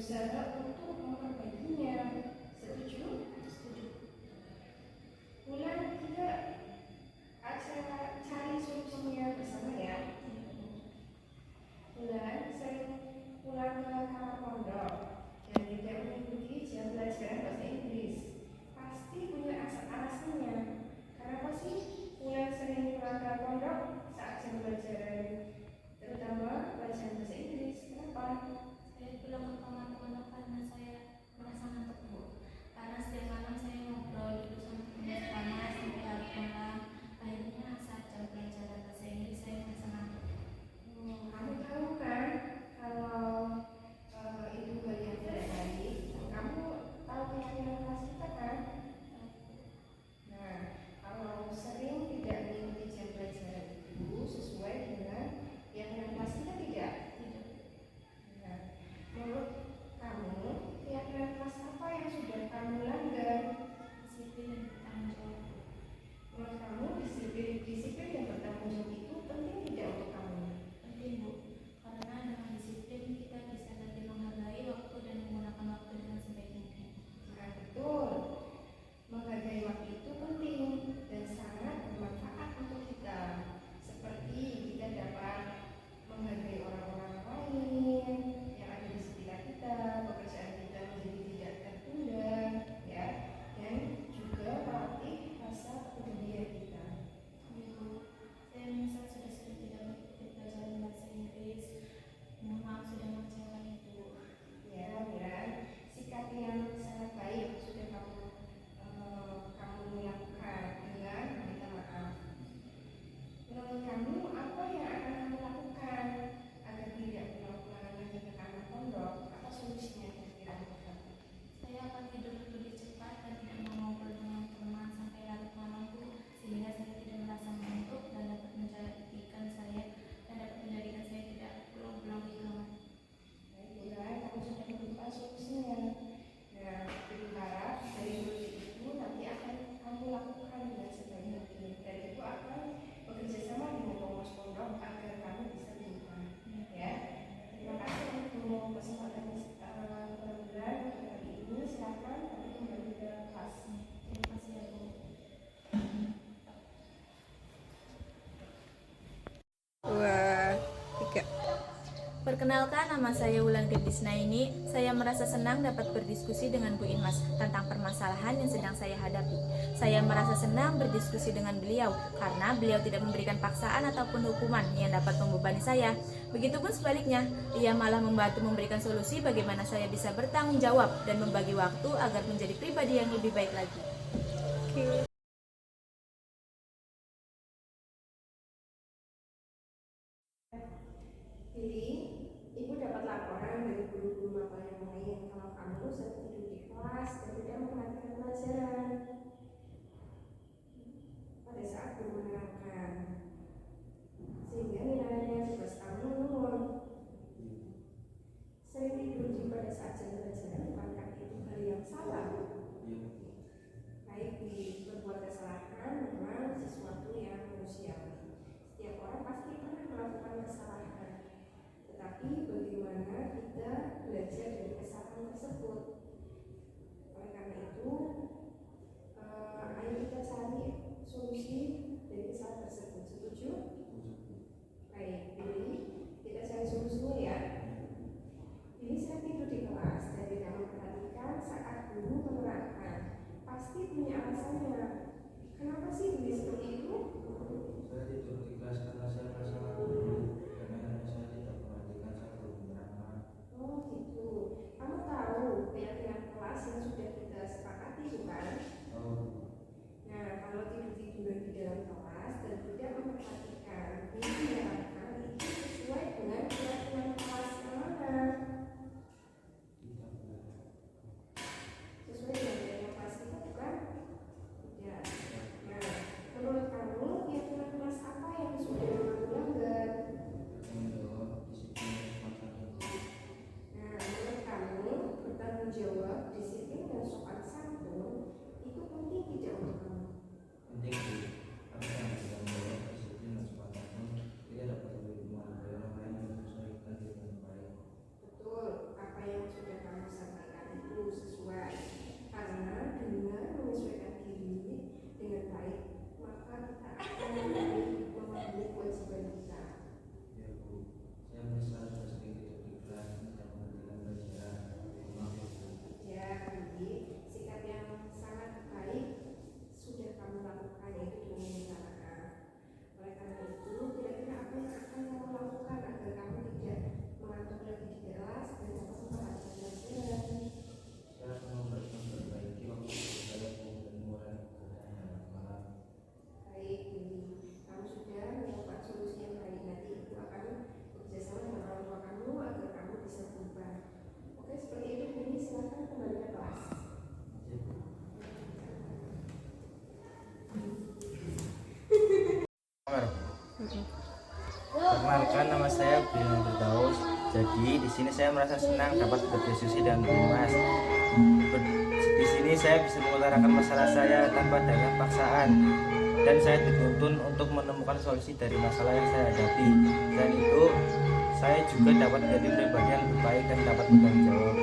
berusaha untuk memperbaikinya. Setuju? Setuju. Bulan kita cari solusinya bersama ya. Bulan sering pulang ke kamar pondok dan tidak mengikuti jam pelajaran bahasa Inggris. Pasti punya alasannya. Kenapa sih Bulan sering pulang ke pondok saat jam pelajaran, terutama pelajaran bahasa Inggris? Kenapa? Saya pulang ke kamar pondok karena saya merasa ngantuk, Bu. Karena setiap malam saya ngobrol dulu sama teman sekamar sampai larut malam. Akhirnya saat jam pelajaran bahasa Inggris saya merasa ngantuk. Kamu tahu kan kalau itu hal yang tidak baik. Kamu tahu keyakinan kelas kita kan? Nah, kalau sering tidak mengikuti jam pelajaran itu sesuai dengan keyakinan kelas kita tidak? Tidak. Nah, menurut kamu keyakinan kelas apa yang sudah kamu langgar? Disiplin dan bertanggung jawab. Menurut kamu disiplin dan bertanggung jawab itu penting tidak untuk kamu? Penting, Bu. Karena dengan disiplin kita bisa lebih menghargai waktu dan menggunakan waktu dengan sebaik mungkin. Nah, betul. Menghargai waktu itu penting dan sangat bermanfaat untuk kita. Seperti kita dapat menghargai orang-orang lain yang ada di sekitar kita, pekerjaan kita menjadi tidak tertunda, ya, dan juga melatih rasa kepedulian kita. Ibu, saya menyesal sudah sering tidak mengikuti pelajaran bahasa Inggris. Mohon maaf sudah mengecewakan Ibu. Ya, Miran, sikap yang sangat baik sudah kamu lakukan dengan meminta maaf. Menurut kamu, apa yang akan kamu lakukan agar tidak pulang-pulang lagi ke kamar pondok? Apa solusinya kira-kira? Saya akan tidur lebih cepat dan tidak mengobrol dengan teman sampai larut malam, Bu, sehingga saya tidak merasa ngantuk dan dapat menjadikan saya tidak pulang-pulang di kamar. Baik, Miran, kamu sudah menemukan solusinya. Nah, Ibu harap dari solusi itu nanti akan kamu lakukan dengan sebaik mungkin, dan itu akan bekerja sama dengan pengurus pondok agar kamu bisa berubah. Ya, terima kasih untuk kesempatan bulan hari ini. Silakan kami kembali ke kelas. Terima kasih ya, Bu. Dua, tiga. Perkenalkan, nama saya Wulan Gendisnaini. Saya merasa senang dapat berdiskusi dengan Bu Inmas tentang permasalahan yang sedang saya hadapi. Saya merasa senang berdiskusi dengan beliau karena beliau tidak memberikan paksaan ataupun hukuman yang dapat membebani saya. Begitupun sebaliknya, ia malah membantu memberikan solusi bagaimana saya bisa bertanggung jawab dan membagi waktu agar menjadi pribadi yang lebih baik lagi. Oke. Jadi, Ibu dapat laporan dari guru-guru maba yang lain kalau kamu sering tidur di kelas dan tidak memperhatikan pelajaran pada saat guru menerangkan, sehingga nilai-nilai tugas kamu menurun. Sering tidur pada saat jam pelajaran bukankah itu hal yang salah? Baik, di berbuat kesalahan memang sesuatu yang manusiawi. Setiap orang pasti pernah melakukan kesalahan. Tetapi bagaimana kita belajar dari kesalahan tersebut? Oleh karena itu, Perkenalkan, nama saya Bimo Firdaus. Jadi di sini saya merasa senang dapat berdiskusi dengan Bu Mas. Di sini saya bisa mengutarakan masalah saya tanpa adanya paksaan, dan saya dituntun untuk menemukan solusi dari masalah yang saya hadapi. Dan itu saya juga dapat menjadi pribadi yang lebih baik dan dapat bertanggung jawab.